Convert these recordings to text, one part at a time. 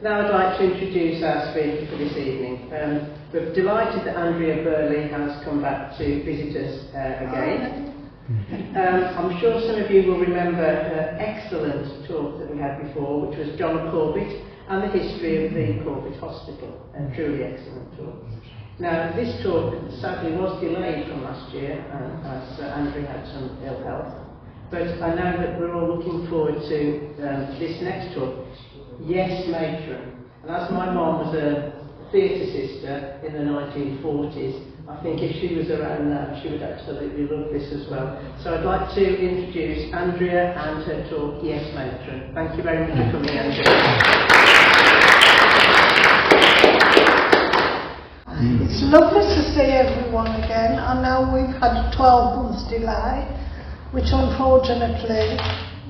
Now I'd like to introduce our speaker for this evening. We're delighted that Andrea Burley has come back to visit us again. I'm sure some of you will remember her excellent talk that we had before, which was John Corbett and the history of the Corbett Hospital. A truly excellent talk. Now, this talk sadly was delayed from last year as Andrea had some ill health. But I know that we're all looking forward to this next talk, Yes, Matron. And as my mum was a theatre sister in the 1940s, I think if she was around now, she would absolutely love this as well. So I'd like to introduce Andrea and her talk, Yes, Matron. Thank you very much for coming, Andrea. It's lovely to see everyone again. I know we've had a 12 months delay, which unfortunately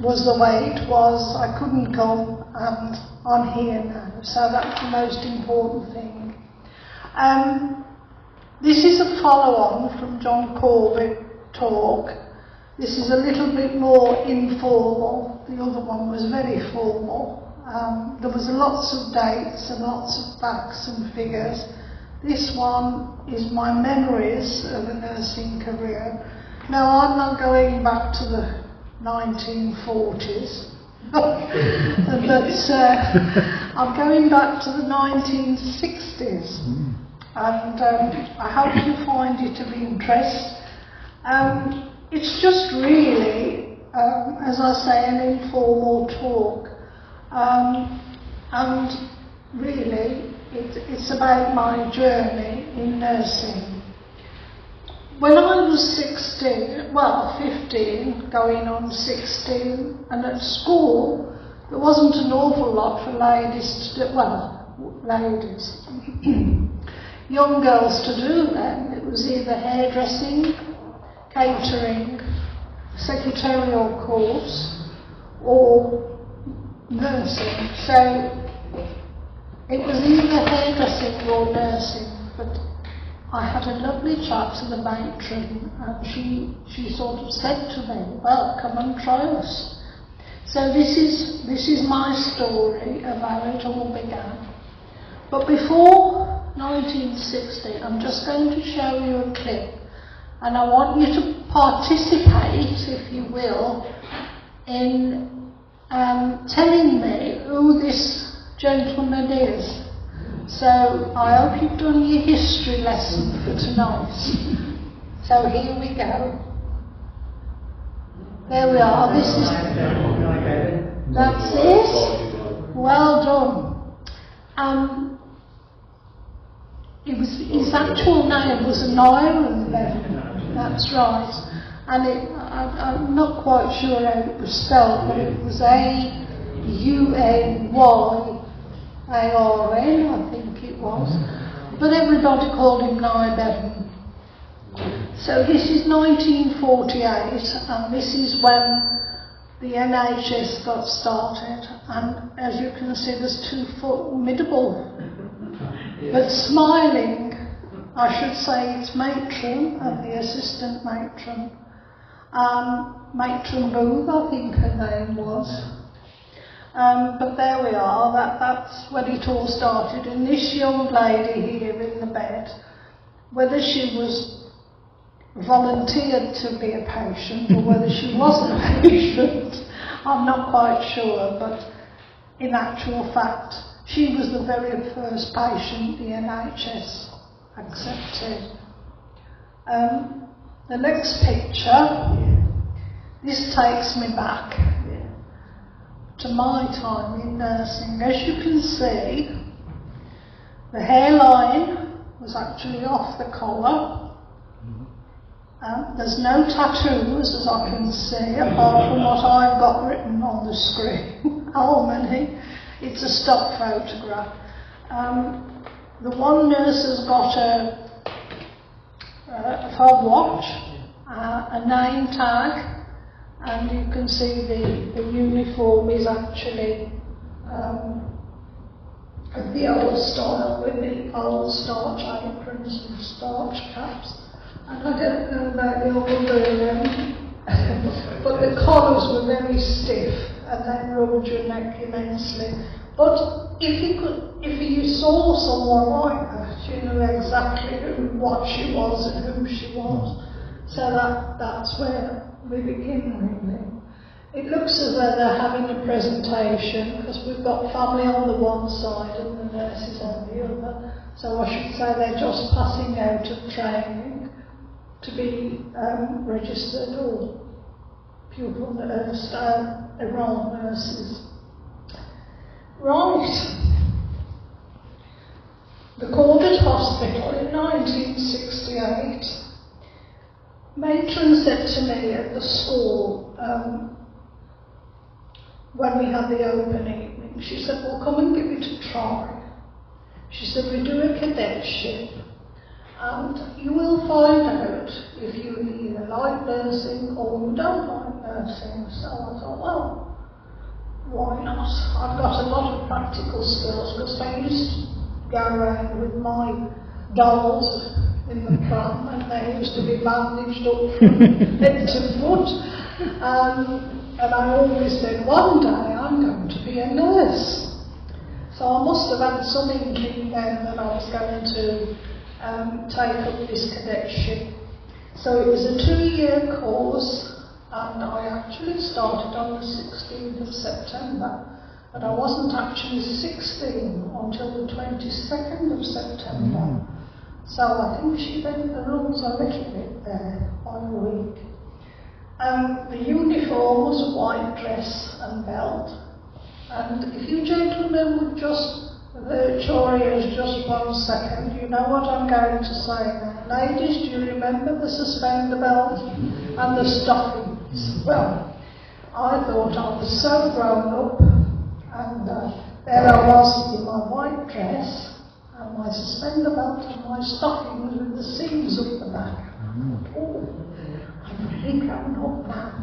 was the way it was. I couldn't come and I'm here now, so that's the most important thing. This is a follow-on from John Corbett talk. This is a little bit more informal. The other one was very formal. There was lots of dates and lots of facts and figures. This one is my memories of a nursing career. Now, I'm not going back to the 1940s, but I'm going back to the 1960s, and I hope you find it of interest. It's just really, as I say, an informal talk, and really it's about my journey in nursing. When I was 15, going on 16, and at school, there wasn't an awful lot for ladies to do, young girls to do then. It was either hairdressing, catering, secretarial course, or nursing. So it was either hairdressing or nursing, but I had a lovely chat to the matron, and she sort of said to me, well, come and try us. So this is my story of how it all began. But before 1960, I'm just going to show you a clip, and I want you to participate, if you will, in telling me who this gentleman is. So I hope you've done your history lesson for tonight. So here we go. There we are. This is. That's it. Well done. His actual name was an Iron Bevan. That's right. And I'm not quite sure how it was spelled, but it was A-U-A-Y. ARN, I think it was, but everybody called him Bevan. So this is 1948, and this is when the NHS got started, and as you can see, there's two formidable, but smiling, I should say, it's Matron and the assistant matron, Matron Booth, I think her name was. But there we are, that's when it all started. And this young lady here in the bed, whether she was volunteered to be a patient or whether she was a patient, I'm not quite sure, but in actual fact, she was the very first patient the NHS accepted. The next picture, this takes me back to my time in nursing. As you can see, the hairline was actually off the collar. There's no tattoos, as I can see, apart from what I've got written on the screen. How many? It's a stock photograph. The one nurse has got a fob watch, a name tag, and you can see the uniform is actually of the old style, with the old starch aprons and starch caps. And I don't know about the older, but the collars were very stiff and they rubbed your neck immensely. But if you saw someone like that, you knew exactly what she was and who she was. So that's where we begin, really. It looks as though they're having a presentation, because we've got family on the one side and the nurses on the other. So I should say they're just passing out of training to be registered or pupil enrolled nurses. Right. The Corbett Hospital in 1968. Matron said to me at the school, when we had the open evening, she said, well, come and give it a try. She said, we do a cadetship, and you will find out if you either like nursing or you don't like nursing. So I thought, well, why not? I've got a lot of practical skills, because I used to go around with my dolls in the pram, and they used to be bandaged up from head to foot. And I always said, one day I'm going to be a nurse. So I must have had some inkling then that I was going to take up this cadetship. So it was a 2-year course, and I actually started on the 16th of September, but I wasn't actually 16 until the 22nd of September. So I think she bent the rules a little bit there by a week. The uniform was a white dress and belt. And if you gentlemen would just, Victoria's just 1 second, you know what I'm going to say now. Ladies, do you remember the suspender belt and the stockings? Well, I thought I was so grown up, and there I was in my white dress, and my suspender belt and my stockings with the seams up the back. Oh, I'm really grown up now.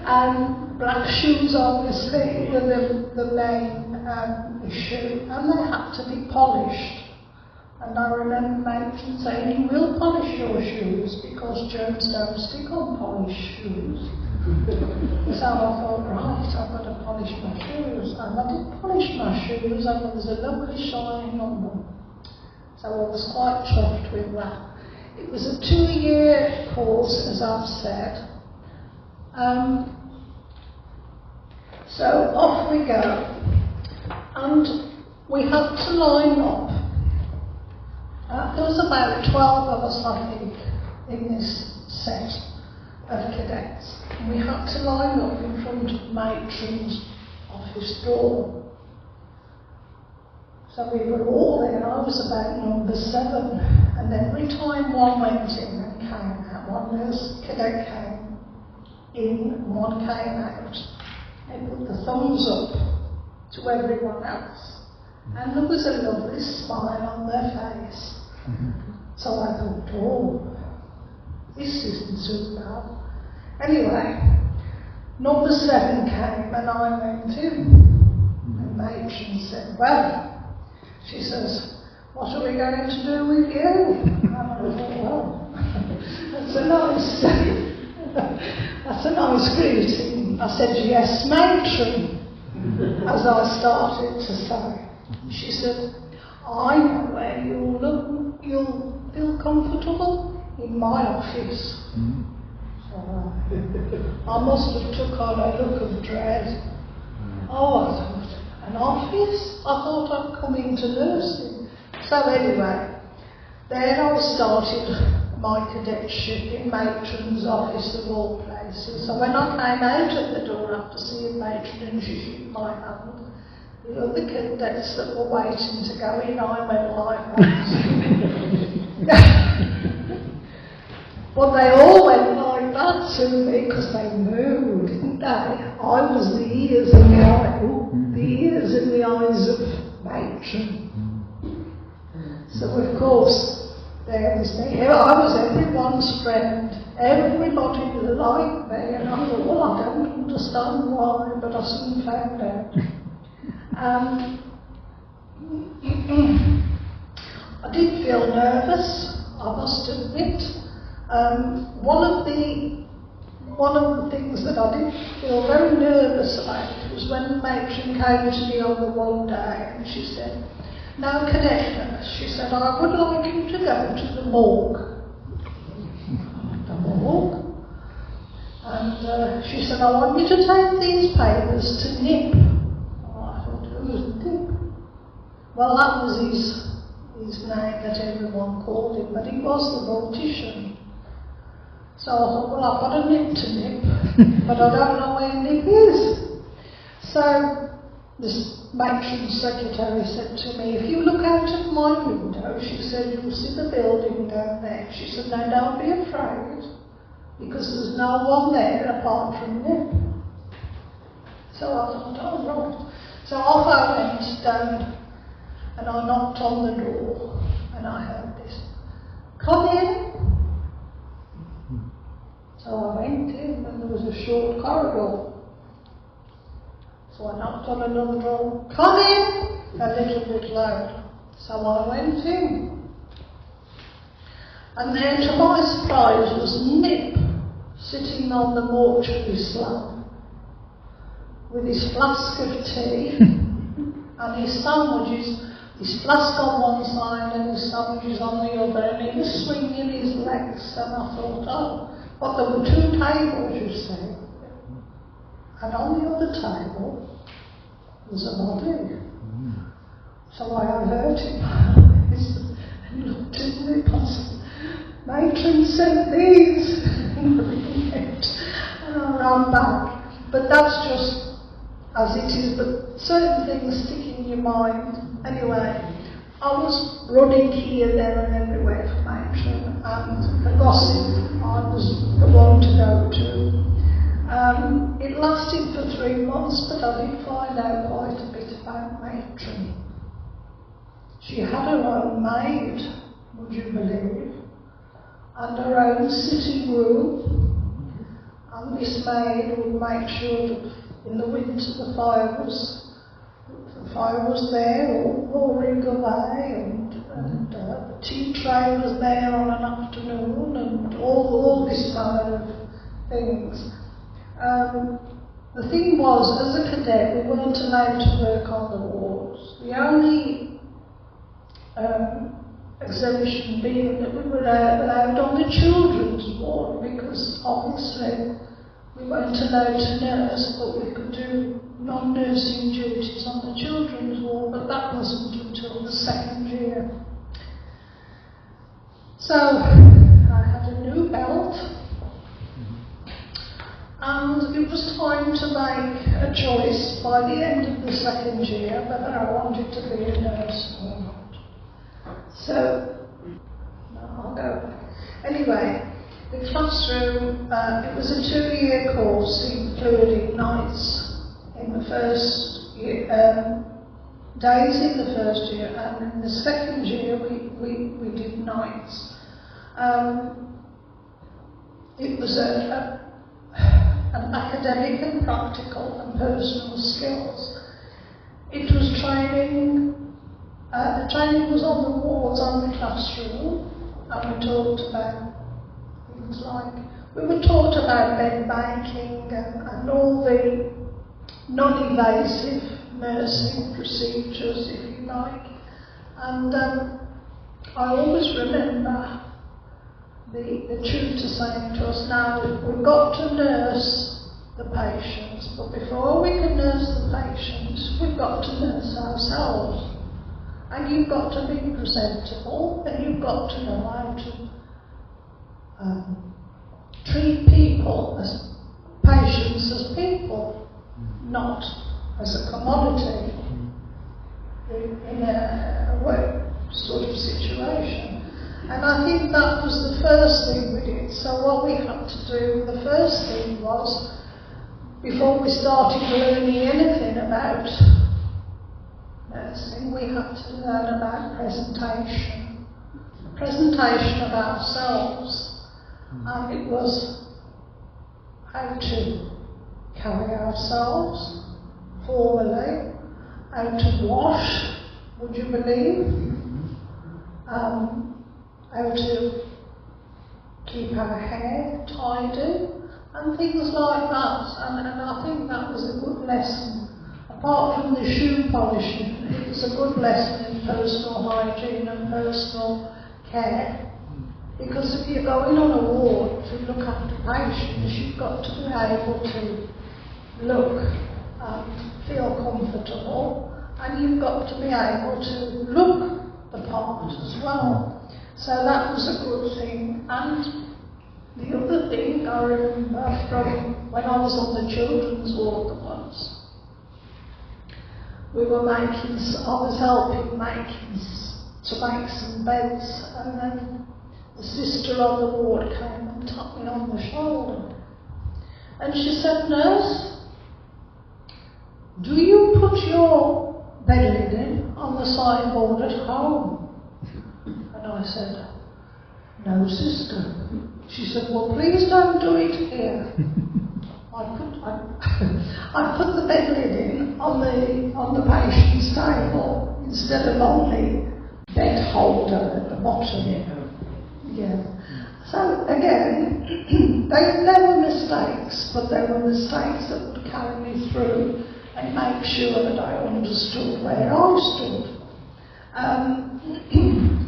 And black shoes obviously were the main issue, and they had to be polished. And I remember Matron saying, you will polish your shoes because germs don't stick on polished shoes. So I thought, right, I've got to polish my shoes. And I did polish my shoes, and there was a lovely shine on them. So I was quite chuffed with that. It was a 2-year course, as I've said. So off we go. And we had to line up. There was about 12 of us, I think, in this set of cadets. And we had to line up in front of Matron's office door. So we were all there. I was about number 7. And every time one went in and came out, one nurse cadet came in and one came out, they put the thumbs up to everyone else. And there was a lovely smile on their face. So I thought, oh, this isn't so bad. Anyway, number 7 came and I went in. And Matron said, well, she says, what are we going to do with you? And I thought, well, that's a nice greeting. I said, yes, Matron, as I started to say. She said, I know where you'll feel comfortable, in my office. So I must have took on a look of dread. Oh, I thought, an office? I thought I'd come into nursing. So anyway, then I started my cadetship in Matron's office of all places. So when I came out at the door after seeing Matron and she shook my hand, the other cadets that were waiting to go in, I went like that. Well, they all went like that to me because they knew, didn't they? I was the ears in the eyes of Matron. So of course, there was me. I was everyone's friend. Everybody liked me, and I thought, well, I don't understand why, but I soon found out. I did feel nervous, I must admit. One of the one of the things that I did feel very nervous about was when the matron came to me on the one day and she said, "Now, cadet nurse," she said, "I would like you to go to the morgue." The morgue? And she said, "I want you to take these papers to Nip." Oh, I thought, who's Nip? Well, that was his name that everyone called him, but he was the mortician. So I thought, well, I've got a Nip to Nip, but I don't know where Nip is. So this matron's secretary said to me, "If you look out of my window," she said, "you'll see the building down there." She said, "Now don't be afraid, because there's no one there apart from Nip." So I thought, oh right. So off I went down and I knocked on the door and I heard this, "Come in." So I went in and there was a short corridor. So I knocked on another door, "Come in," a little bit louder. So I went in. And there, to my surprise, was Nip sitting on the mortuary slab with his flask of tea and his sandwiches, his flask on one side and his sandwiches on the other, and he was swinging his legs, and I thought, oh, but there were two tables, you see, and on the other table was a body. So I alerted him and looked at Nip and said, "Matron sent these." And I ran back. But that's just as it is, but certain things stick in your mind. Anyway, I was running here, there and everywhere for Matron, and the gossip I was the one to go to. It lasted for 3 months, but I did find out quite a bit about Matron. She had her own maid, would you believe, and her own sitting room, and this maid would make sure that in the winter the fire was there, all roaring away, and the tea tray was there on an afternoon, and all this kind of things. The thing was, as a cadet, we weren't allowed to work on the wards. The only exemption being that we were allowed on the children's ward, because obviously we weren't allowed to nurse, but we could do non-nursing duties on the children's ward, but that wasn't until the second year. So I had a new belt, and it was time to make a choice by the end of the second year whether I wanted to be a nurse or not. So, I'll go. Anyway, the classroom, it was a 2-year course, including nights in the first year, days in the first year, and in the second year we did nights. It was an academic and practical and personal skills. It was training. The training was on the wards and the classroom, and we talked about things like, we were taught about bed banking and all the non-invasive nursing procedures, if you like. And I always remember the tutor saying to us, "Now, we've got to nurse the patients, but before we can nurse the patients, we've got to nurse ourselves. And you've got to be presentable, and you've got to know how to treat people as patients as people, not as a commodity in a work sort of situation." And I think that was the first thing we did. So what we had to do, the first thing was, before we started learning anything about nursing, we had to learn about presentation of ourselves. And it was how to carry ourselves formally, how to wash, would you believe? How to keep our hair tidy, and things like that. And I think that was a good lesson. Apart from the shoe polishing, it was a good lesson in personal hygiene and personal care. Because if you're going on a ward to look after patients, you've got to be able to look and feel comfortable, and you've got to be able to look the part as well. So that was a good thing. And the other thing I remember from when I was on the children's ward once, I was helping to make some beds, and then the sister on the ward came and tapped me on the shoulder. And she said, "Nurse, do you put your bed linen on the sideboard at home?" And I said, "No, sister." She said, "Well, please don't do it here." I put the bed linen on the patient's table instead of on the bed holder at the bottom. Yeah. So again, there were mistakes, but there were mistakes that would carry me through and make sure that I understood where I stood.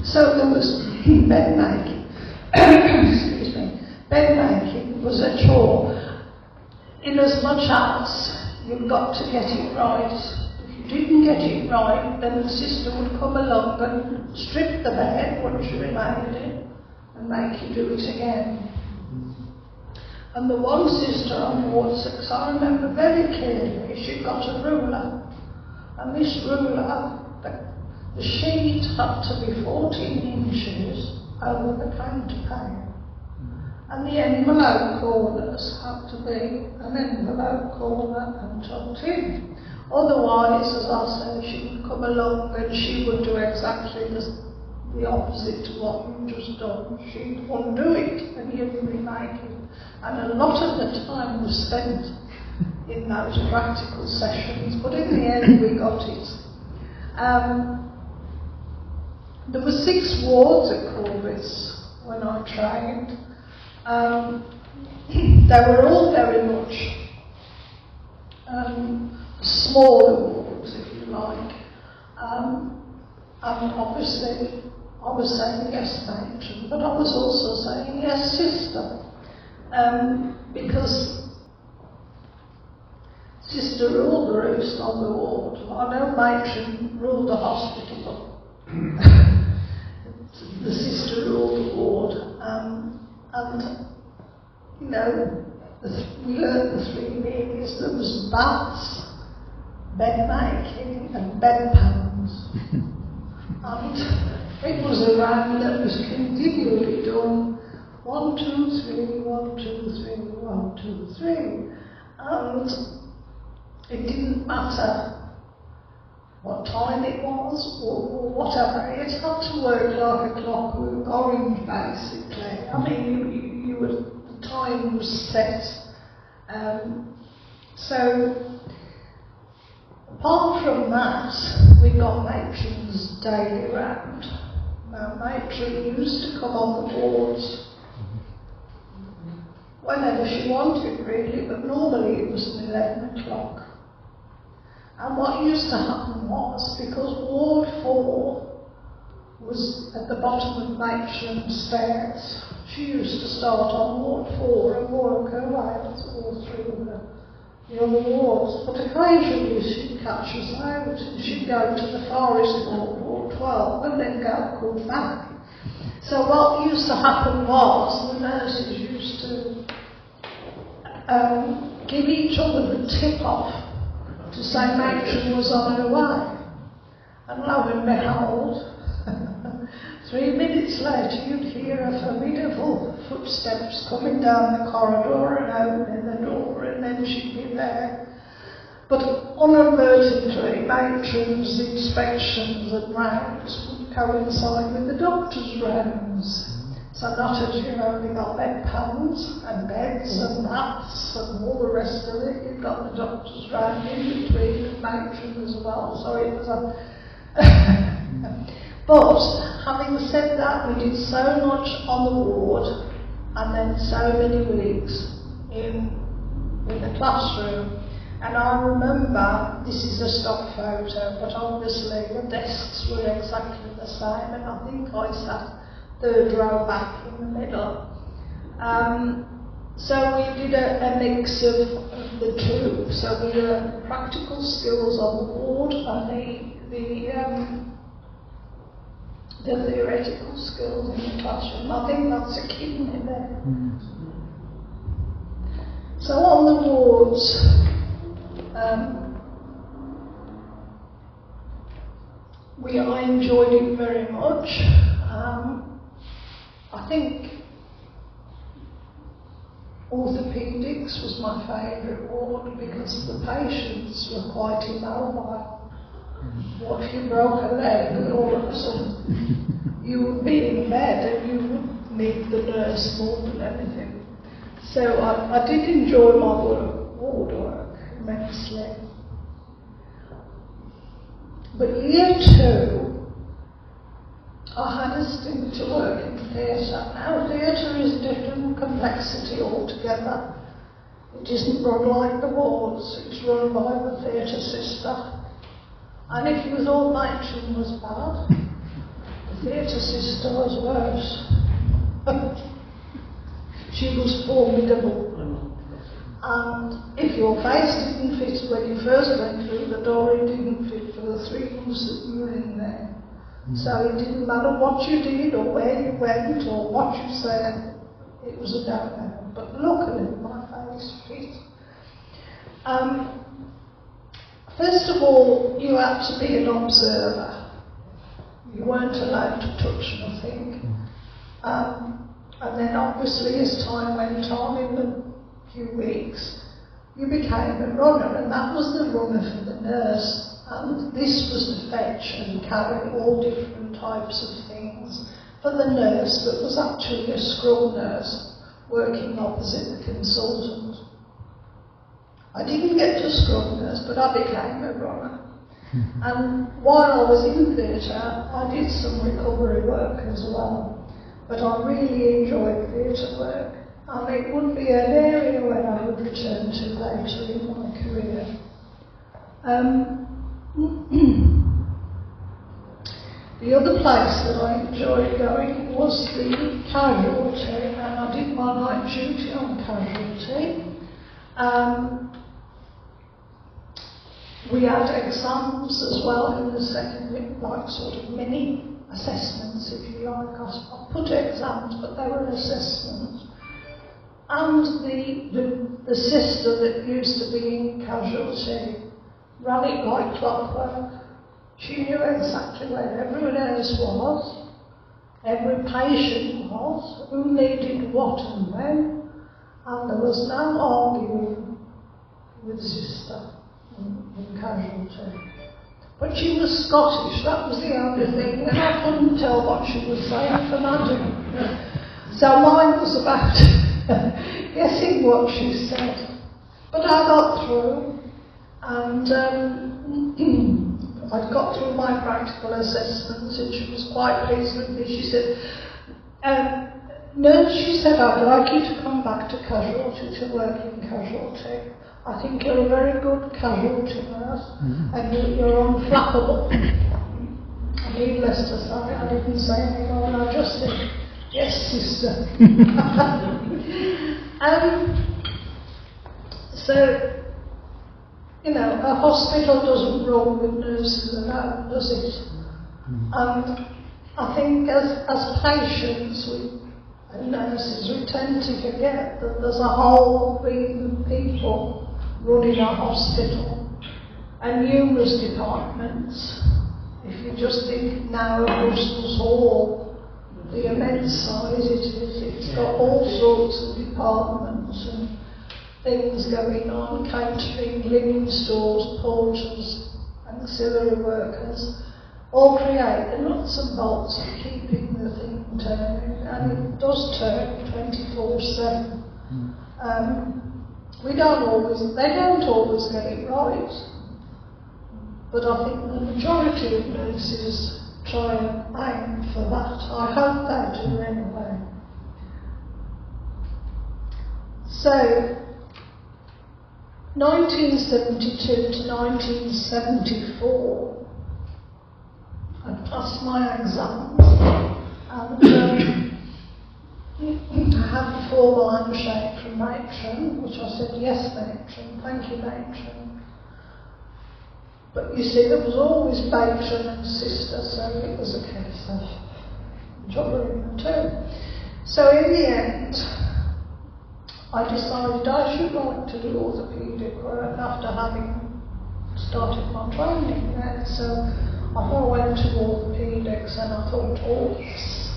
So there was bed making. Excuse me. Bed making was a chore, in as much as you've got to get it right. If you didn't get it right, then the sister would come along and strip the bed once you remade it and make you do it again. And the one sister on Ward 6, I remember very clearly, she got a ruler, and this ruler, the sheet had to be 14 inches over the counterpane, and the envelope corners had to be an envelope corner and tucked in. Otherwise, as I say, she would come along and she would do exactly the opposite to what you just done. She'd undo it and you'd remake it. And a lot of the time was spent in those practical sessions, but in the end we got it. There were 6 wards at Corvis when I trained. They were all very much smaller wards, if you like. And obviously I was saying yes, matron, but I was also saying yes, sister. Because sister ruled the roost on the ward. I know matron ruled the hospital, but the sister ruled the ward. And you know, we learned the 3 B's. There was baths, bed making, and bed pans. And it was a round that was continually done. 1, 2, 3, 1, 2, 3, 1, 2, 3. And it didn't matter what time it was or whatever. It had to work like a clock orange, basically. I mean, you were, the time was set. So, apart from that, we got matron's daily round. Now, matron used to come on the wards whenever she wanted, really, but normally it was 11 o'clock. And what used to happen was, because Ward 4 was at the bottom of matron's stairs, she used to start on Ward 4 and work her way all through the other wards. But occasionally she'd catch us out and she'd go to the forest ward, Ward 12, and then come back. So what used to happen was, the nurses used to give each other the tip off to say matron was on her way. And lo and behold, 3 minutes later you'd hear her formidable footsteps coming down the corridor and opening the door, and then she'd be there. But inadvertently, matron's inspections and rounds would coincide with the doctor's rounds. So not as you've only got bed pans and beds and mats and all the rest of it, you've got the doctor's round in between and matron as well. So it was But having said that, we did so much on the ward and then so many weeks in the classroom. And I remember, this is a stock photo, but obviously the desks were exactly the same, and I think I sat third row back in the middle. So we did a mix of the two. So we learned practical skills on the board and the theoretical skills in the classroom. I think that's a key in there. So on the wards, I enjoyed it very much. I think orthopaedics was my favourite ward because the patients were quite immobile. What if you broke a leg and all of a sudden you would be in bed and you would need the nurse more than anything. So I did enjoy my ward work immensely. But year 2, I had a stint to work in theatre. Now theatre is different complexity altogether. It isn't run like the wards, it's run by the theatre sister. And if you thought Matron was bad, the theatre sister was worse. She was formidable. And if your face didn't fit when you first went through the door, it didn't fit for the 3 months that you were in there. So it didn't matter what you did or where you went or what you said, it was a no-no. But luckily my face fit. First of all, you had to be an observer. You weren't allowed to touch nothing. And then obviously as time went on, in the few weeks, you became a runner, and that was the runner for the nurse. And this was to fetch and carry all different types of things for the nurse that was actually a scrub nurse working opposite the consultant. I didn't get to scrub nurse, but I became a runner. And while I was in theatre, I did some recovery work as well. But I really enjoyed theatre work, and it would be an area where I would return to later in my career. The other place that I enjoyed going was the casualty, and I did my night duty on casualty. We had exams as well in the second, like sort of mini assessments, if you like. I put exams, but they were assessments. And the sister that used to be in casualty ran it like clockwork. She knew exactly where everyone else was, every patient was, who needed what and when, and there was no arguing with sister in casualty. But she was Scottish, that was the only thing, and I couldn't tell what she was saying from Andrea. So mine was about guessing what she said. But I got through, and I got through my practical assessments, and she was quite pleased with me. She said, "Nurse," she said, "I'd like you to come back to casualty, to work in casualty. I think you're a very good casualty nurse, and you're unflappable." Needless to say, I didn't say any more, and I just said, "Yes, sister." So, you know, a hospital doesn't run with nurses alone, does it? And I think as patients and nurses, we tend to forget that there's a whole breed of people running a hospital and numerous departments. If you just think now of Bristol's Hall, the immense size it is, it's got all sorts of departments and things going on, catering, linen stores, porters, ancillary workers, all create the nuts and bolts of keeping the thing turning, and it does turn 24/7. They don't always get it right, but I think the majority of nurses try and aim for that. I hope they do anyway. So, 1972 to 1974, I passed my exams and I had a formal handshake from Matron, which I said, yes, Matron, thank you, Matron. But you see, there was always Matron and sister, so it was a case of juggling the two. So in the end, I decided I should like to do orthopaedic work after having started my training then. So I went to orthopaedics and I thought, oh yes,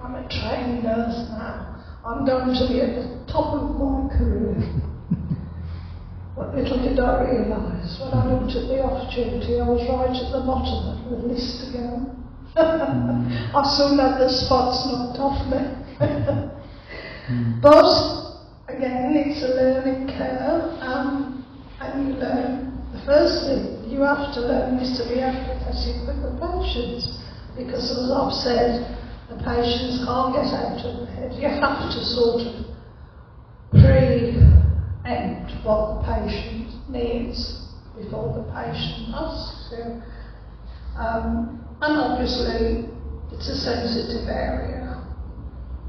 I'm a trained nurse now. I'm going to be at the top of my career. But little did I realise, when I looked at the opportunity, I was right at the bottom of the list again. I soon had the spots knocked off me. But again, it's a learning curve, and you learn. The first thing you have to learn is to be empathetic with the patients, because as I've said, the patients can't get out of the head. You have to sort of preempt what the patient needs before the patient asks you. And obviously, it's a sensitive area,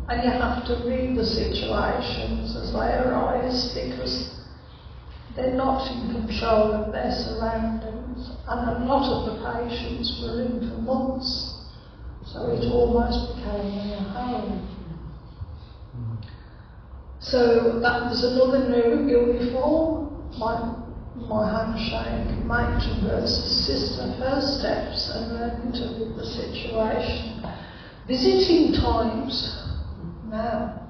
and you have to read the situations as they arise, because they're not in control of their surroundings, and a lot of the patients were in for months, so it almost became their home. So that was another new uniform, my handshake, Matron versus sister, first steps, and learning to read the situation. Visiting times. Now,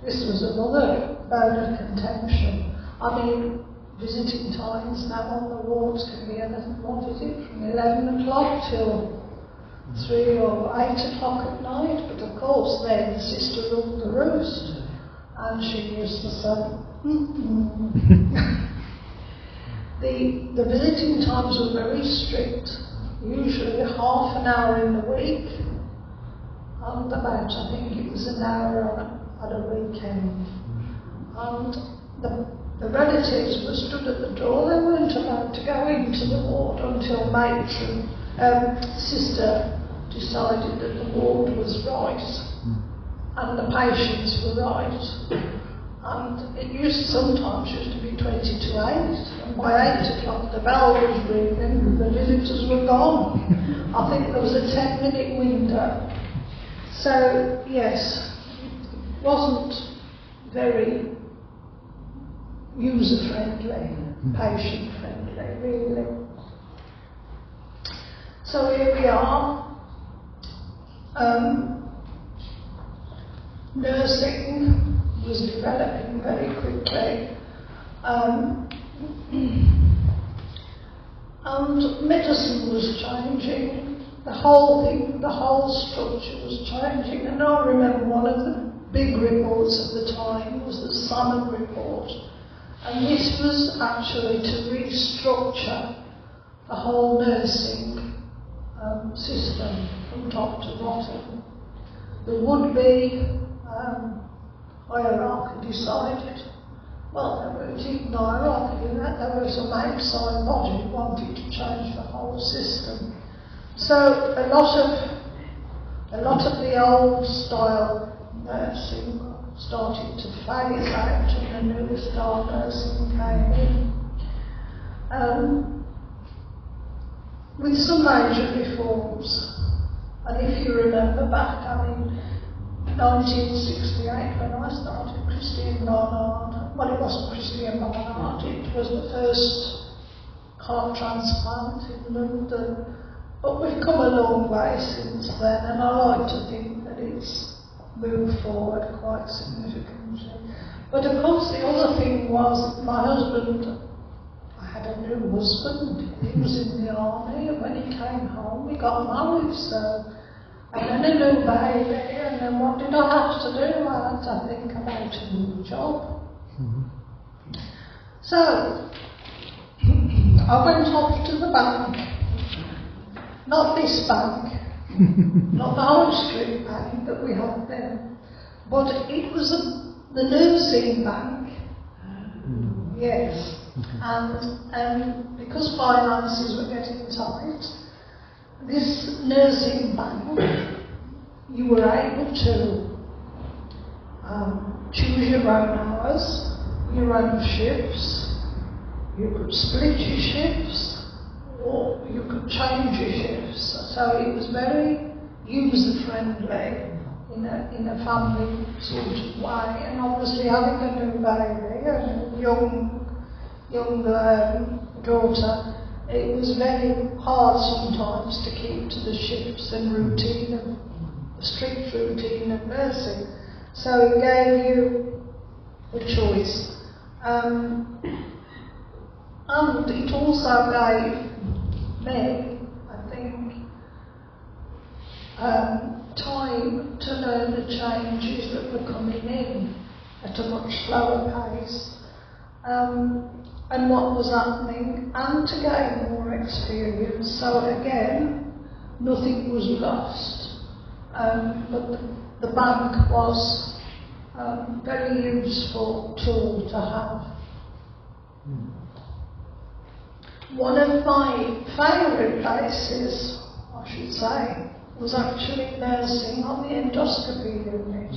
this was another bone of contention. I mean, visiting times now on the wards can be anything, what is it, from 11 o'clock till 3 or 8 o'clock at night, but of course then the sister ruled the roost, and she used to say, The visiting times were very strict, usually half an hour in the week, and about, I think it was an hour at a weekend. And the relatives were stood at the door. They weren't allowed to go into the ward until Matron, sister, decided that the ward was right and the patients were right. And it sometimes used to be 20 to 8, and by 8 o'clock the bell was ringing and the visitors were gone. I think there was a 10-minute window. So, yes, it wasn't very user-friendly, patient-friendly, really. So here we are. Nursing was developing very quickly, and medicine was changing. The whole thing, the whole structure was changing. And I remember one of the big reports at the time was the Salmon report, and this was actually to restructure the whole nursing system from top to bottom. There would be hierarchy decided. Well, there weren't even hierarchy in that. There was some outside body who wanted to change the whole system. So a lot of the old style nursing started to phase out, and the new style nursing came in. With some major reforms. And if you remember back, 1968 when I started Christian Barnard, well, it wasn't Christian Barnard, it was the first heart transplant in London, but we've come a long way since then, and I like to think that it's moved forward quite significantly. But of course the other thing was my husband, I had a new husband, he was in the army, and when he came home we got married, so. And then a new baby, and then what did I have to do? I had to think about a new job. So, I went off to the bank. Not this bank, not the High Street bank that we had there, but it was the nursing bank. Yes. And because finances were getting tight, this nursing bank, you were able to choose your own hours, your own shifts. You could split your shifts, or you could change your shifts. So it was very user-friendly in a family sort of way. And obviously having a new baby and a young daughter, it was very hard sometimes to keep to the shifts and routine, of the strict routine of nursing. So it gave you a choice. And it also gave me, I think, time to learn the changes that were coming in at a much slower pace, and what was happening, and to gain more experience. So again, nothing was lost, but the bank was a very useful tool to have. One of my favourite places, I should say, was actually nursing on the endoscopy unit.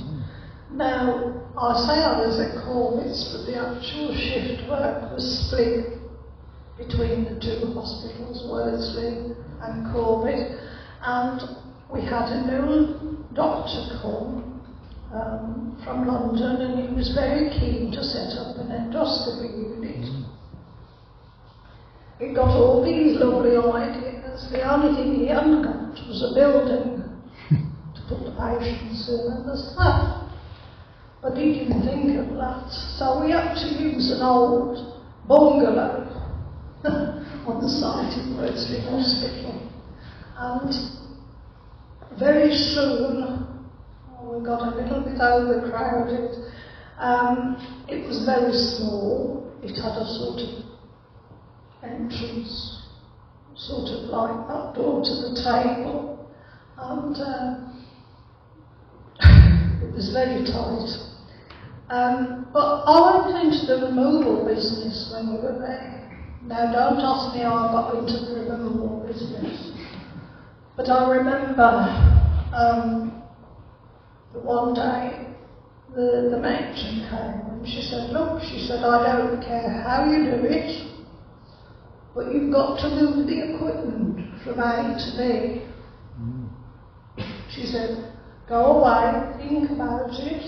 Now, I say I was at Corbett's, but the actual shift work was split between the two hospitals, Worsley and Corbett, and we had a new doctor come from London, and he was very keen to set up an endoscopy unit. He got all these lovely ideas. The only thing he hadn't got was a building to put the patients in and the staff. But he didn't think of that. So we had to use an old bungalow on the site of Worsley Hospital. And very soon, we got a little bit overcrowded. It was very small. It had a sort of entrance, sort of like that door to the table, and it was very tight. But I went into the removal business when we were there. Now don't ask me how I got into the removal business, but I remember that one day the matron came and she said, look, she said, I don't care how you do it, but you've got to move the equipment from A to B. She said, go away, think about it,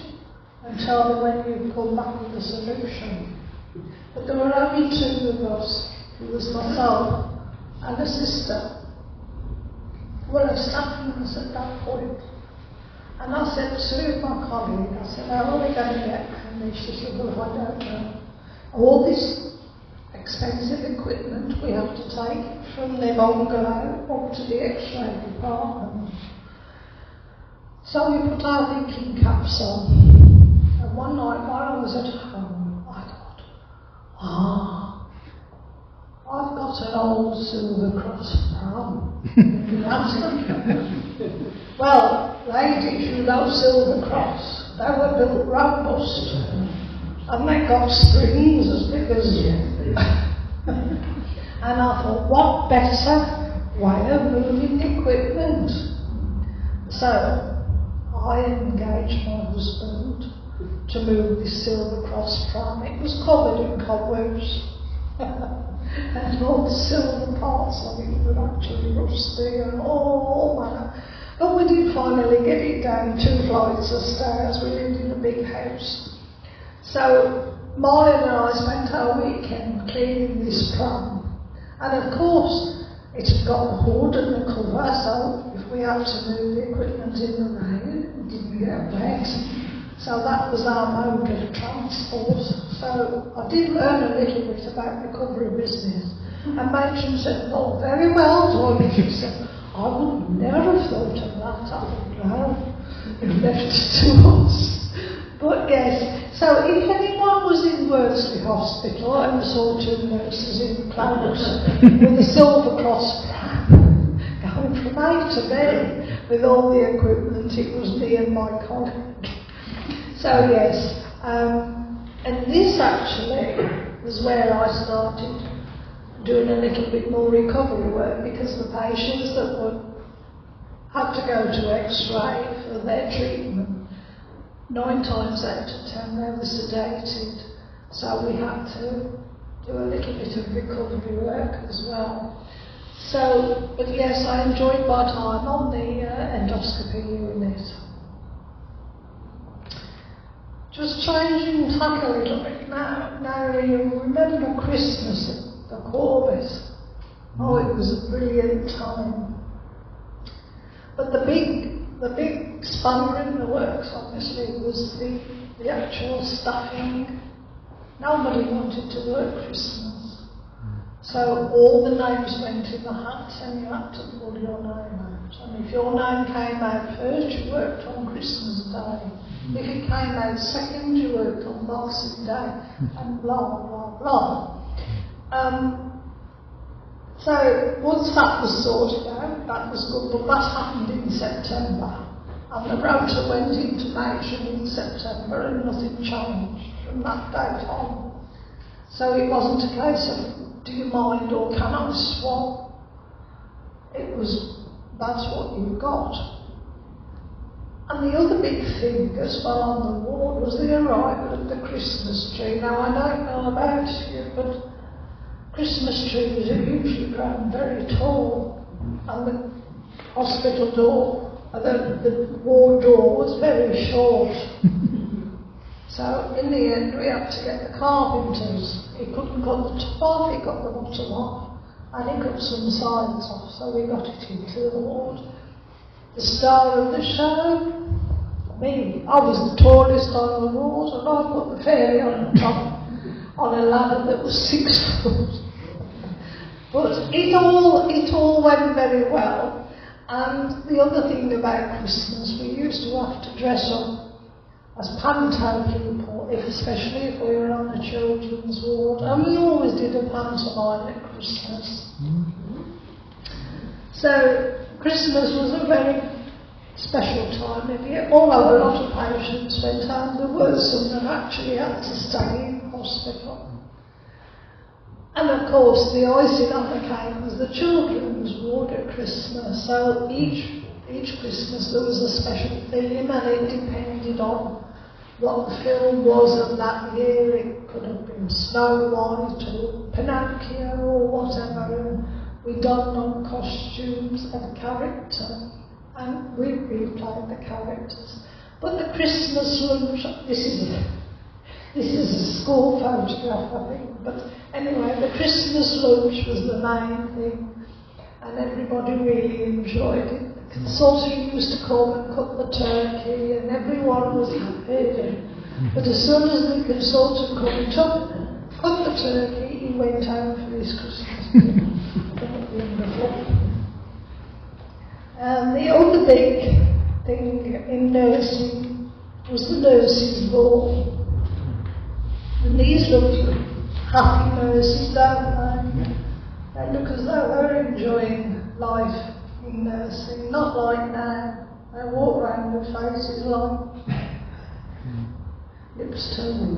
and tell me when you come back with a solution. But there were only two of us. It was myself and a sister. Well, a staff nurse at that point. And I said to my colleague, I said, how are we going to get money? She said, well, I don't know. All this expensive equipment we have to take from the bungalow up to the X-ray department. So we put our thinking caps on, and one night while I was at home, I thought, I've got an old Silver Cross pram. Well, ladies, you know Silver Cross, they were built robust, and they got springs as big as and I thought, what better way of moving the equipment? So I engaged my husband to move this Silver Cross pram. It was covered in cobwebs and all the silver parts of it were actually rusty and all manner. But we did finally get it down 2 flights of stairs. We lived in a big house. So Marlon and I spent our weekend cleaning this pram, and of course it had got the hood and the cover, so if we had to move the equipment in the rain, it didn't get wet. So that was our mode of transport. So I did learn a little bit about recovery business, and Matron said, oh, very well done. She said, I would never have thought of that. I thought, no, you've left it to us. But yes, so if anyone was in Worsley Hospital and saw 2 nurses in clothes with a Silver Cross pram going from A to B with all the equipment, it was me and my colleague. So yes, and this actually was where I started doing a little bit more recovery work, because the patients that had to go to X-ray for their treatment, 9 times out of 10 they were sedated, so we had to do a little bit of recovery work as well. So, but yes, I enjoyed my time on the endoscopy unit. Just changing tack a little bit now. Now you remember Christmas at the Corbett. Oh, it was a brilliant time. But the big spanner in the works, obviously, was the actual staffing. Nobody wanted to work Christmas. So all the names went in the hat and you had to pull your name out. And if your name came out first, you worked on Christmas Day. If it came out second, you worked on Boxing Day, and blah, blah, blah. So once that was sorted out, that was good, but that happened in September. And the rota went into Matron in September and nothing changed from that date on. So it wasn't a case of, do you mind or can I swap? It was, that's what you've got. And the other big thing as well on the ward was the arrival of the Christmas tree. Now I don't know about you, but Christmas trees are usually grown very tall, and the hospital door, the ward door was very short. So in the end we had to get the carpenters. He couldn't cut the top off, he got the bottom off, and he cut some sides off, so we got it into the ward. The star of the show, me. I was the tallest on the ward, and I put the fairy on the top on a ladder that was 6 foot. But it all went very well. And the other thing about Christmas, we used to have to dress up as panto people, especially if we were on the children's ward, and we always did a pantomime at Christmas. So Christmas was a very special time of year, although a lot of patients went home. There were some that actually had to stay in hospital. And of course the icing on the cake was the children's ward at Christmas. So each Christmas there was a special theme, and it depended on what the film was of that year. It could have been Snow White or Pinocchio or whatever, and we donned on costumes of character, and we replayed the characters. But the Christmas lunch, this is a school photograph, I think, but anyway, the Christmas lunch was the main thing, and everybody really enjoyed it. The consultant used to come and cut the turkey, and everyone was happy. But as soon as the consultant come and cut the turkey, he went home for his Christmas dinner. Wonderful. And the other big thing in nursing was the nurses' ball. And these look happy nurses, don't they? They look as though they're enjoying life in nursing, not like now. They walk around with faces like lips too.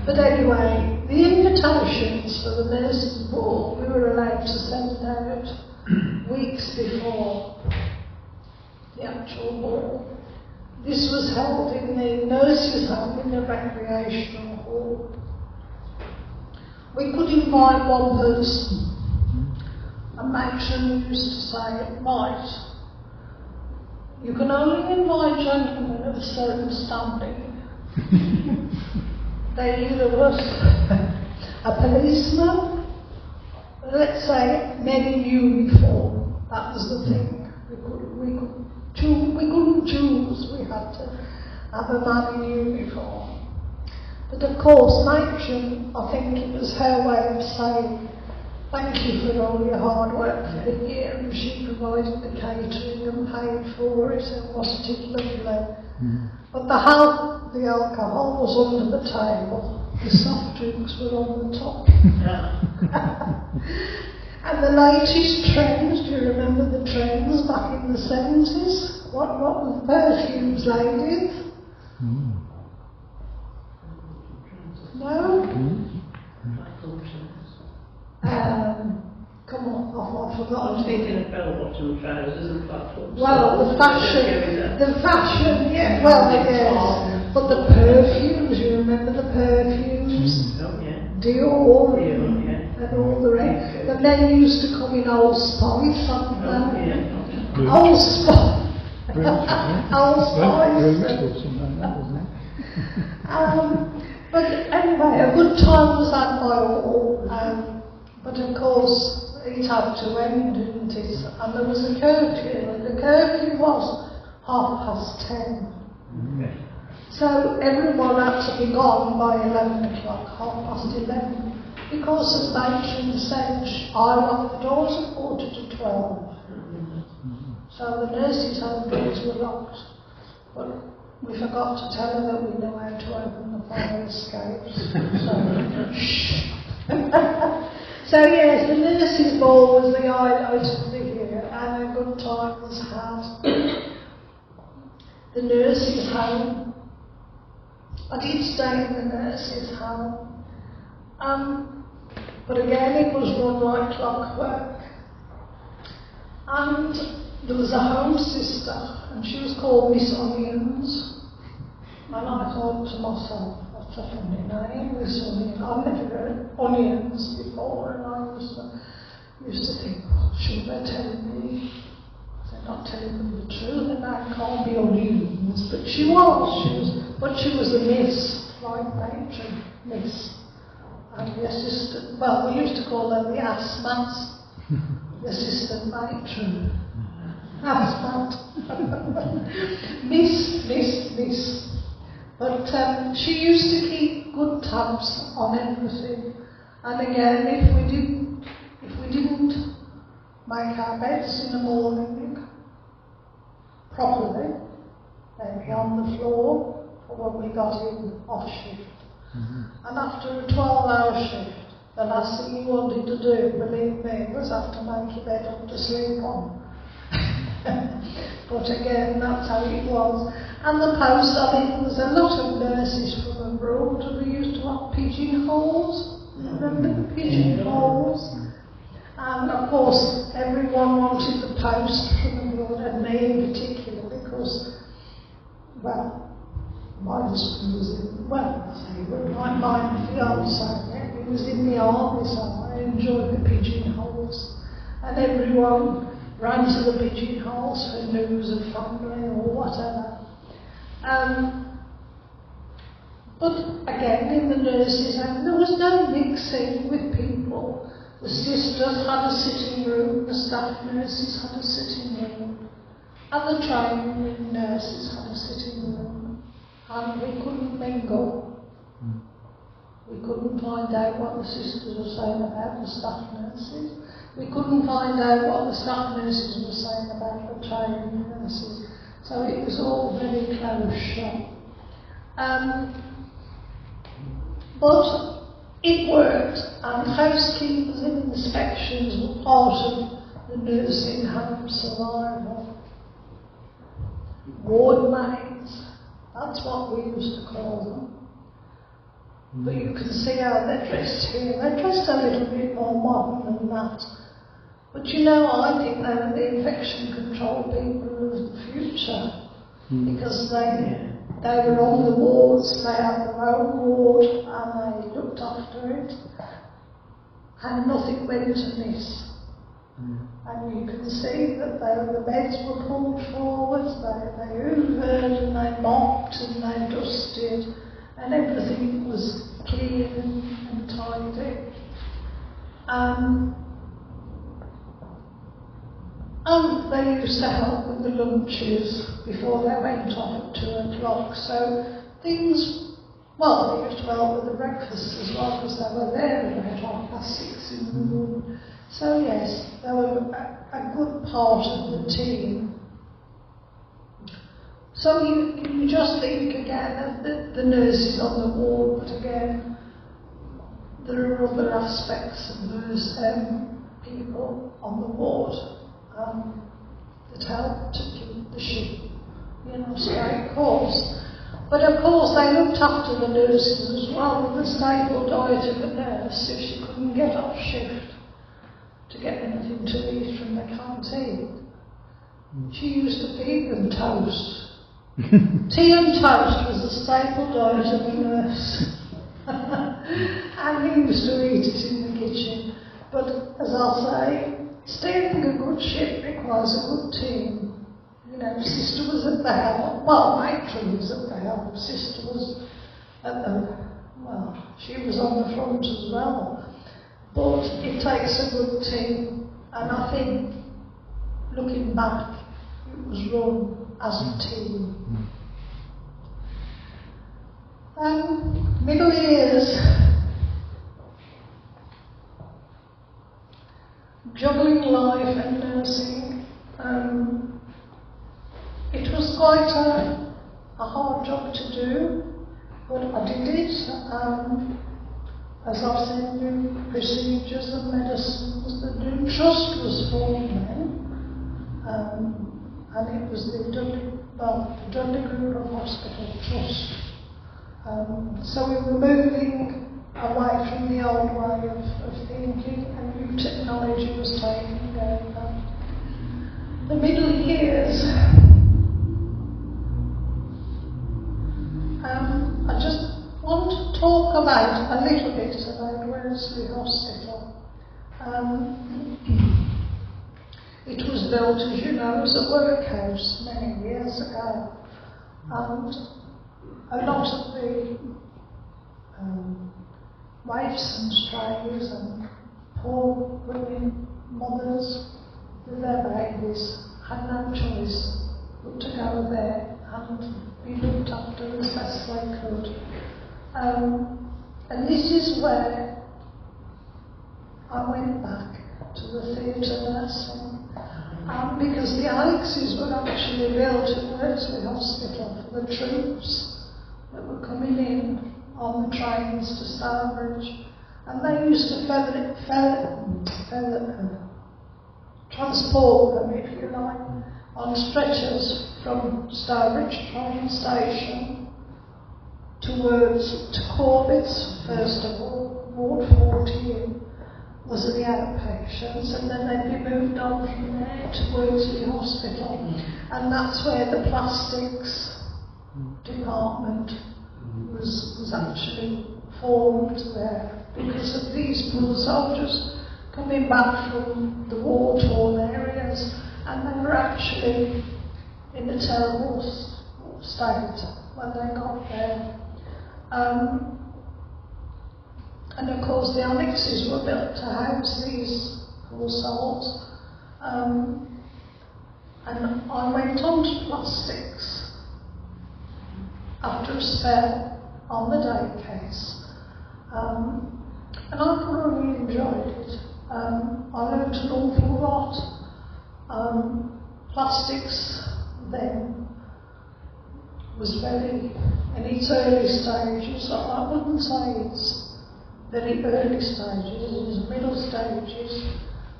But anyway, the invitations for the nurses' ball we were allowed to send out weeks before the actual ball. This was held in the nurses' home in the recreational hall. We could invite one person, and Matron used to say, right, you can only invite gentlemen of a certain standing. They either was a policeman, let's say men in uniform. That was the thing. We couldn't choose. We had to have a man in uniform. But of course, Matron, I think it was her way of saying thank you for all your hard work for the year, and she provided the catering and paid for it, and wasn't it lovely? But the alcohol was under the table, the soft drinks were on the top. And the latest trends, do you remember the trends back in the 70s? What were perfumes, ladies? No? I I'm forgot. thinking of bell-bottom trousers and platforms. Well, the fashion, yeah, well, yes. But the perfumes, you remember the perfumes? Oh, yeah. Dior, Yeah. and all the rest. The men used to come in Old Spice, hadn't they? Yeah. Old Spice. Old Spice. But anyway, a good time was had by all. But of course, it had to end, didn't it? And there was a curfew, and the curfew was 10:30. So everyone had to be gone by 11 o'clock, 11:30, because as Matron said, I locked the doors at 11:45. So the nurses' home doors were locked. But we forgot to tell her that we knew how to open the fire escapes. So yes, the nurses' ball was the highlight of the year, and a good time was had. The nurses' home. I did stay in the nurses' home. But again, it was run like clockwork. And there was a home sister, and she was called Miss Onions. And I thought to myself, that's a funny name, Miss Onions. I've never heard onions before, and I used to think, sure they're telling me. They're not telling me the truth, and that can't be onions. But she was a miss, like Matron, miss. And the assistant, well, we used to call them the assmats, the assistant matron. Assmat. Miss. But she used to keep good tabs on everything. And again, if we didn't make our beds in the morning properly, they'd be on the floor for when we got in off shift. And after a 12-hour shift, the last thing you wanted to do, believe me, was have to make your bed up to sleep on. But again, that's how it was. And the post, I think there was a lot of nurses from abroad, and we used to have pigeonholes. Remember the pigeonholes? And of course, everyone wanted the post from abroad, and me in particular, because, well, my husband was in, my fiance, he was in the army, so I enjoyed the pigeonholes. And everyone ran to the pigeonholes for news of family or whatever. But again, in the nurses' home, there was no mixing with people. The sisters had a sitting room, the staff nurses had a sitting room, and the training nurses had a sitting room. And we couldn't mingle. We couldn't find out what the sisters were saying about the staff nurses. We couldn't find out what the staff nurses were saying about the training nurses. So it was all very close shop. But it worked, and housekeepers and inspections were part of the nursing home survival. Ward maids. That's what we used to call them. But you can see how they're dressed here. They're dressed a little bit more modern than that. But you know, I think they were the infection control people of the future. Because they were on the wards, they had their own ward, and they looked after it. And nothing went amiss. And you can see that the beds were pulled forward, they hoovered and they mopped and they dusted, and everything was clean and tidy. And they used to help with the lunches before they went off at 2 o'clock. So things, well, they used to help with the breakfast as well, because they were there at 6:30 in the morning. So yes, they were a good part of the team. So you just think again of the nurses on the ward, but again, there are other aspects of those people on the ward that help to keep the ship, straight course. But of course, they looked after the nurses as well, with the stable diet of a nurse if she couldn't get off shift. to get anything to eat from the canteen, she used to feed them toast. Tea and toast was the staple diet of a nurse. And he used to eat it in the kitchen. But as I'll say, steering a good ship requires a good team. You know, Sister was at the helm. Well, Matron was at the helm. Sister was at the, well, she was on the front as well. But it takes a good team. And I think, looking back, it was run as a team. Middle years, juggling life and nursing. It was quite a hard job to do, but I did it. As I've said, new procedures and medicines. The new trust was formed then, and it was the Dudley Group of Hospital Trust. So we were moving away from the old way of thinking, and new technology was taking over. The middle years, I just want to talk about a little bit about Wellesley Hospital. It was built, as you know, as a workhouse many years ago, and a lot of the wives and strays and poor women, mothers with their babies had no choice but to go there and be looked after as best they could. And this is where I went back to the theatre nursing, because the annexes were actually built at Wellesley Hospital for the troops that were coming in on the trains to Stourbridge, and they used to transport them, if you like, on stretchers from Stourbridge train station to Corbett's, first of all. Ward 14 was the outpatients, and then they'd be moved on from there to Wellesley Hospital, and that's where the plastics department was actually formed there, because of these poor soldiers coming back from the war-torn areas, and they were actually in a terrible state when they got there. And of course the annexes were built to house these poor souls. And I went on to plastics after a spell on the day case. And I thoroughly enjoyed it. I learned an awful lot. Plastics then was very in its early stages. I wouldn't say it's very early stages, it was middle stages,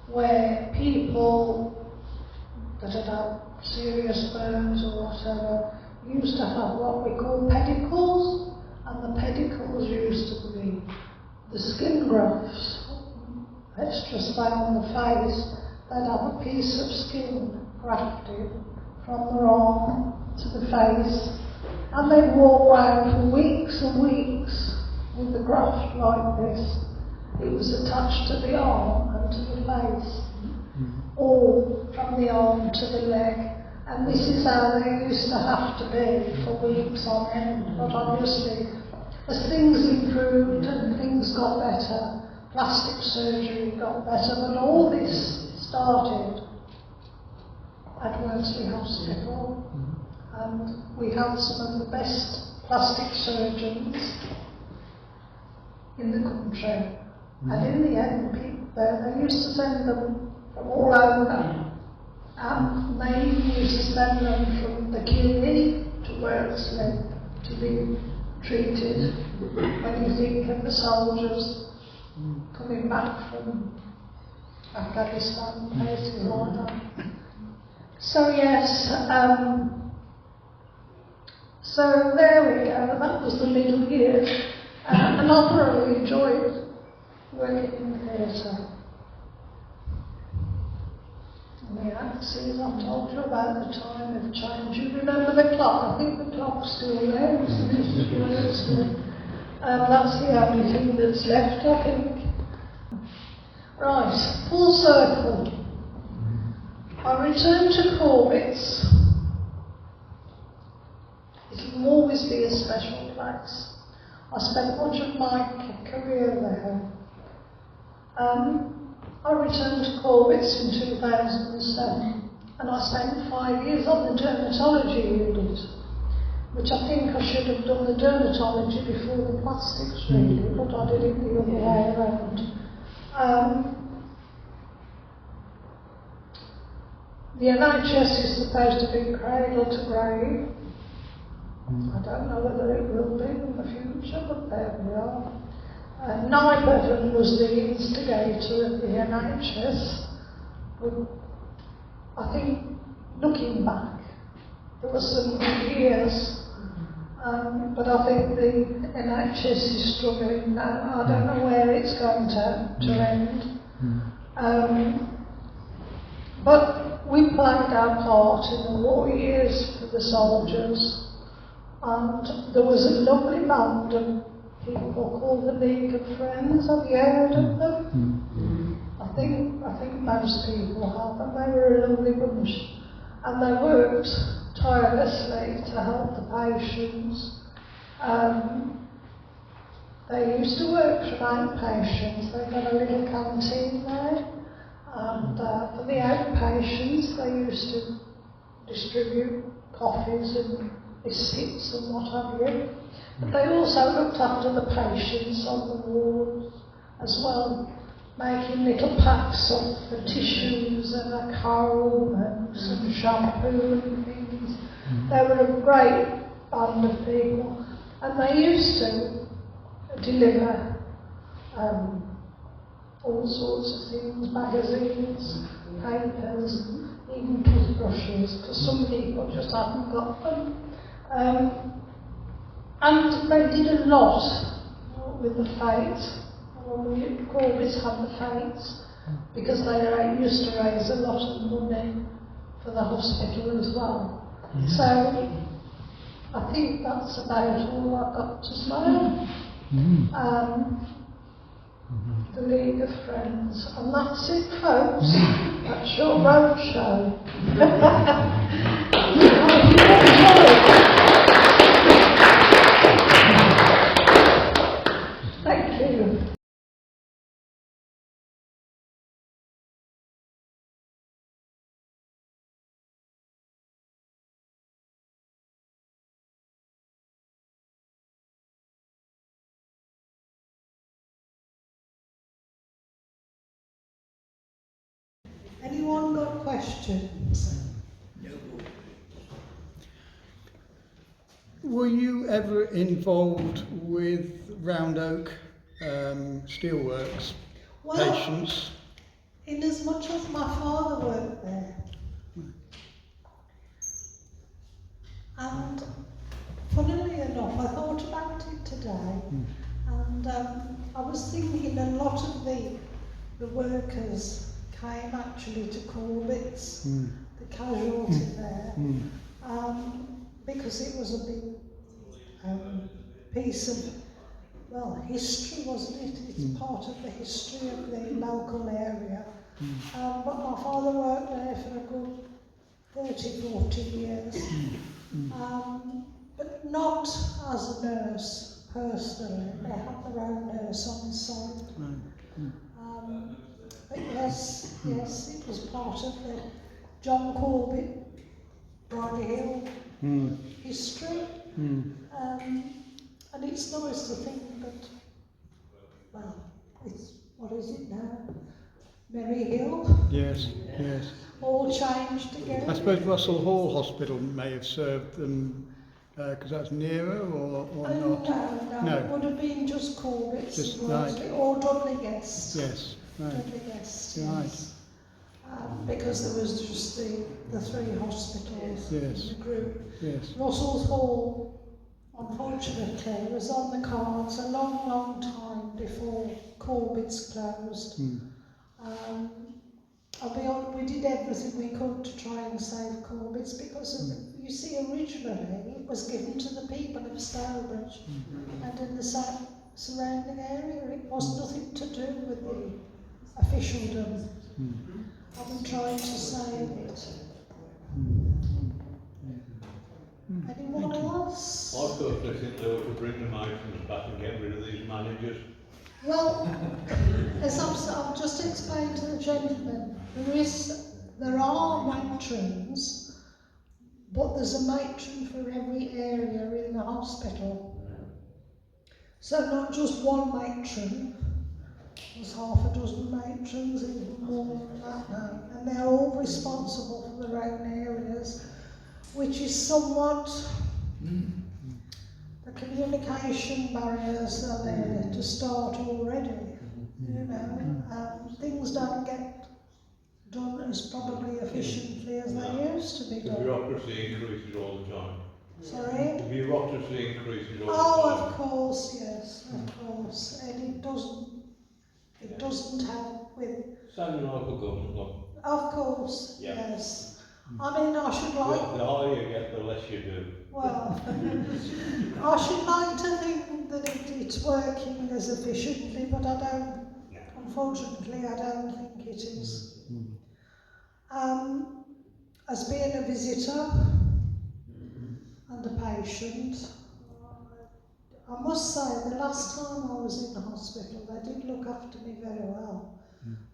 where people that had had serious burns or whatever used to have what we call pedicles, and the pedicles used to be the skin grafts. Let's just say on the face, they'd have a piece of skin grafted from their arm to the face, and they'd walk around for weeks and weeks with the graft like this. It was attached to the arm and to the face, or from the arm to the leg, and this is how they used to have to be for weeks on end. But obviously, as things improved and things got better, plastic surgery got better, but all this started at Wellesley Hospital, and we had some of the best plastic surgeons in the country. And in the end, people there, they used to send them from all over, and they even used to send them from the QE to Wellesley to be treated. When you think of the soldiers coming back from Afghanistan, places like that. So yes, so there we go, that was the middle years, and I thoroughly enjoyed working in theatre. And the axes, I've told you about the time of change. You remember the clock? I think the clock's still there, isn't it? That's the only thing that's left, I think. Right, full circle. I returned to Corbett's. It will always be a special place. I spent much of my career there. I returned to Corbett's in 2007, and I spent 5 years on the dermatology unit, which I think I should have done the dermatology before the plastics really, but I did it the other way around. The NHS is supposed to be cradle to grave. I don't know whether it will be in the future, but there we are. Matron was the instigator of the NHS, but I think, looking back, there were some good years, but I think the NHS is struggling now. I don't know where it's going to end. But we played our part in the war years for the soldiers, and there was a lovely band of people called the League of Friends. Have you heard of them? I think most people have, and they were a lovely bunch, and they worked tirelessly to help the patients. They used to work for outpatients. They got a little canteen there, and for the outpatients they used to distribute coffees and biscuits and what have you. But they also looked after the patients on the wards as well, making little packs of the tissues and a comb and some shampoo and things. They were a great band of people, and they used to deliver all sorts of things, magazines, papers, even toothbrushes, because some people just haven't got them. And they did a lot with the fates. We always had the fates, because they used to raise a lot of money for the hospital as well. So I think that's about all I've got to say. The League of Friends, and that's it, folks. That's your road show. Thank you. Anyone got questions? Were you ever involved with Round Oak Steelworks patients? In as much as my father worked there. And funnily enough, I thought about it today, and I was thinking a lot of the workers came actually to Corbett's, the casualty there, because it was a big piece of, well, history, wasn't it? It's part of the history of the local area. But my father worked there for a good 30, 40 years, but not as a nurse personally. They had their own nurse on site. But yes, it was part of the John Corbett, Bridie Hill history. And it's nice to think that, well, it's, what is it now? Merry Hill? Yes. All changed again. I suppose Russell Hall Hospital may have served them, because that's nearer, or not? No, it would have been just Corbett's, Just right. Or Dudley Guest. Yes, right. Dudley Guest, Right. yes. Because there was just the three hospitals in the group. Yes. Russell's Hall, unfortunately, was on the cards a long, long time before Corbett's closed. we did everything we could to try and save Corbett's because of you see, originally it was given to the people of Stourbridge and in the surrounding area. It was nothing to do with the officialdom. I've been trying to save it. Anyone else? I personally think they ought to bring the Matrons back and get rid of these managers. Well, as I've just explained to the gentleman, there are matrons, but there's a matron for every area in the hospital. So not just one matron, there's half a dozen matrons, even more than that now, and they're all responsible for their own areas, which is somewhat the communication barriers are there to start already. You know, things don't get done as probably efficiently as they used to be The done. bureaucracy increases all the time. Sorry? The bureaucracy increases all Oh, the time. of course, yes, of course, and it doesn't help with. Same local government, look. Of course, Yeah. yes. I mean, I should like. The higher you get, the less you do. Well, I should like to think that it's working as efficiently, but I don't. Unfortunately, I don't think it is. As being a visitor and a patient, I must say the last time I was in the hospital, they did look after me very well,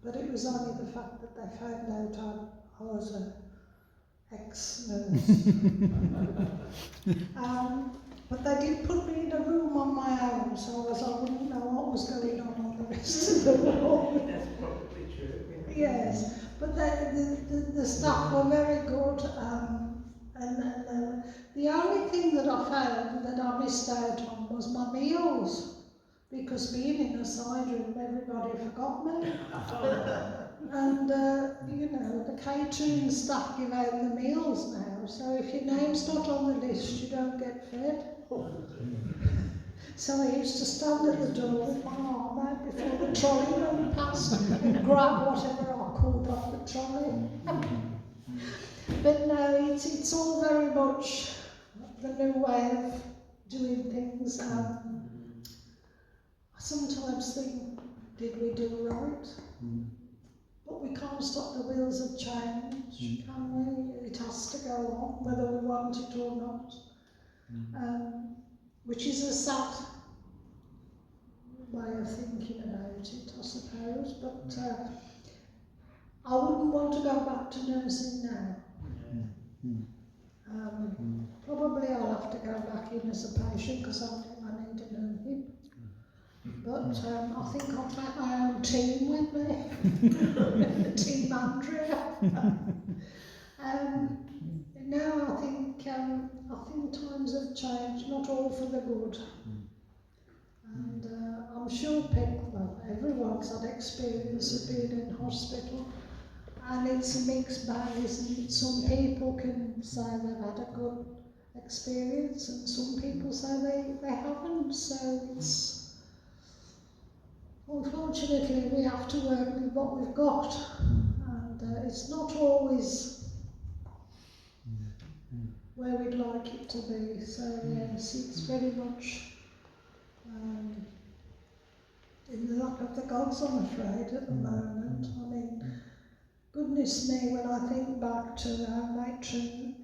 but it was only the fact that they found out I was an ex-nurse. But they did put me in a room on my own, so I wouldn't know what was going on the rest of the room. That's probably true. Yes, but the staff were very good, and the only thing that I found that I missed out on was my meals, because being in a side room, everybody forgot me. And, you know, the catering staff give out the meals now, so if your name's not on the list, you don't get fed. So I used to stand at the door with my arm out before the trolley went past and grab whatever I could off the trolley. But no, it's all very much the new way of doing things. I sometimes think, did we do right? But we can't stop the wheels of change, can we? It has to go on, whether we want it or not. Which is a sad way of thinking about it, I suppose. But I wouldn't want to go back to nursing now. Probably I'll have to go back in as a patient because I think I need a new hip. But I think I'll take my own team with me, Team Andrea. Now I think times have changed, not all for the good. And I'm sure everyone's had experience of being in hospital, and it's a mixed bag, isn't it? Some people can say they've had a good experience, and some people say they haven't. So it's unfortunately we have to work with what we've got, and it's not always where we'd like it to be. So yes, it's very much in the lap of the gods, I'm afraid, at the moment. I mean, goodness me, when I think back to how Matron,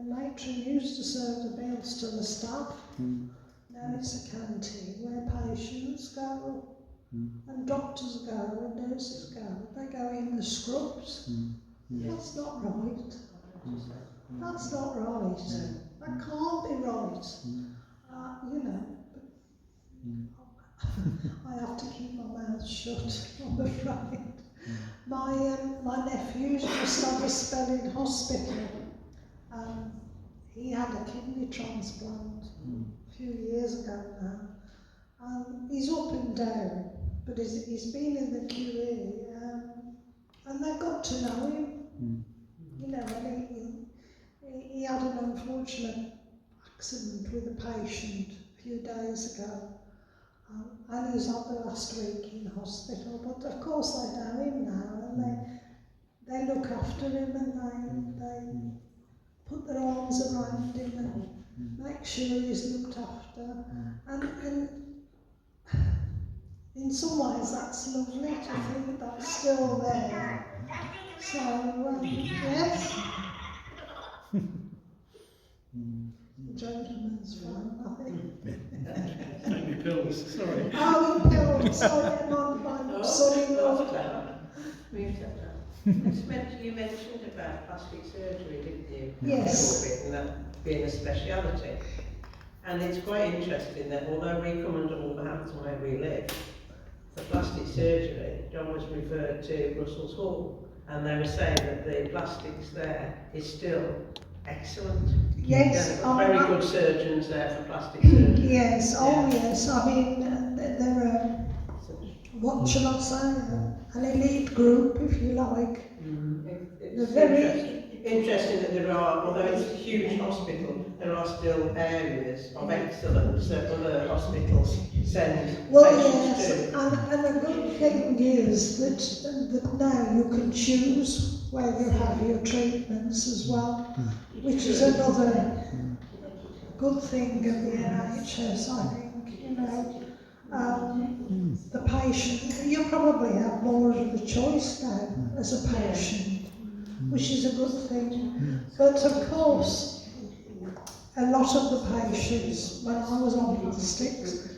Matron used to serve the meals to the staff. Now it's a canteen where patients go, and doctors go, and nurses go. They go in the scrubs. That's not right. That's not right. That can't be right. I have to keep my mouth shut, I'm afraid. My nephew's just had a spell in hospital. He had a kidney transplant a few years ago now. He's up and down, but he's been in the QE, and they've got to know him. And he had an unfortunate accident with a patient a few days ago. And he's had the last week in hospital, but of course they know him now, and they look after him and they put their arms around him and make sure he's looked after. And in some ways that's lovely to think that's still there. So, yes. Gentleman's phone, I think. Take me pills, sorry. Oh, no, sorry, my son-in-law. You mentioned about plastic surgery, didn't you? Yes. A little bit, and that being a speciality. And it's quite interesting that although we come under Wolverhampton where we live, for plastic surgery, John was referred to Russell's Hall, and they were saying that the plastics there is still excellent. Yes. Very good surgeons there for plastic surgery. Yes, yes. I mean, they're what shall I say? An elite group, if you like. It's interesting that there are, although it's a huge hospital, there are still areas of excellence that other hospitals send patients to. And the good thing is that now you can choose where you have your treatments as well, which is another good thing of the NHS, I think, you know. The patient, you probably have more of a choice now as a patient, which is a good thing. But of course, a lot of the patients, when I was on plastics,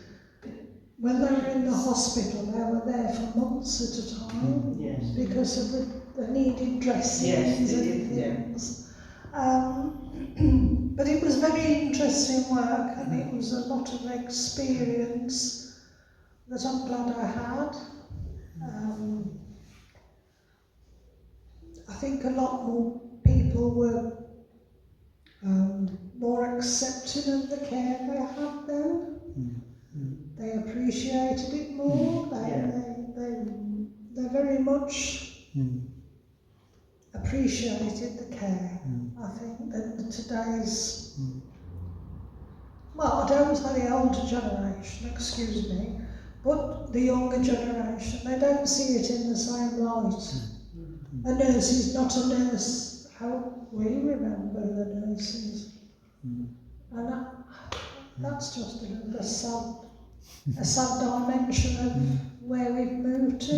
when they were in the hospital, they were there for months at a time because of the needed dressings and things. But it was very interesting work, and it was a lot of experience that I'm glad I had. I think a lot more people were more accepting of the care they had then. They appreciated it more. They very much appreciated the care. I think that today's, well, I don't say the older generation, excuse me, but the younger generation, they don't see it in the same light. A nurse is not a nurse how we remember the nurses. And that's just a sad dimension of where we've moved to.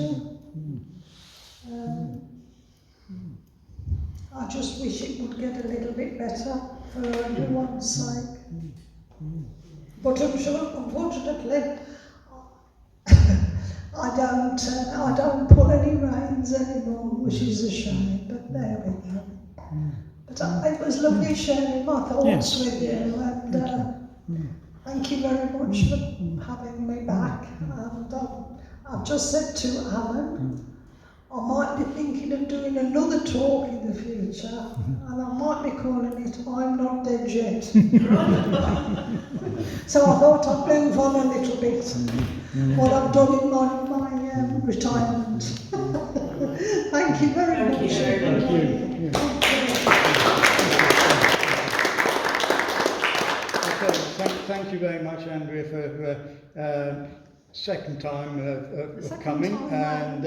I just wish it would get a little bit better for everyone's sake. But unfortunately, I don't pull any reins anymore, which is a shame, but there we go. But it was lovely sharing my thoughts with you, and thank you very much for having me back. And I've just said to Alan, I might be thinking of doing another talk in the future, and I might be calling it I'm Not Dead Yet. So I thought I'd move on a little bit, what I've done in my retirement. Thank you very much. Thank you. Okay, thank you very much, Andrea, for second time of coming, and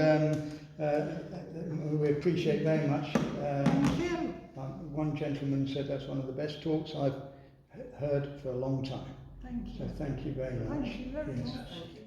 we appreciate very much. One gentleman said that's one of the best talks I've heard for a long time. Thank you. So thank you very much. Thank you very much.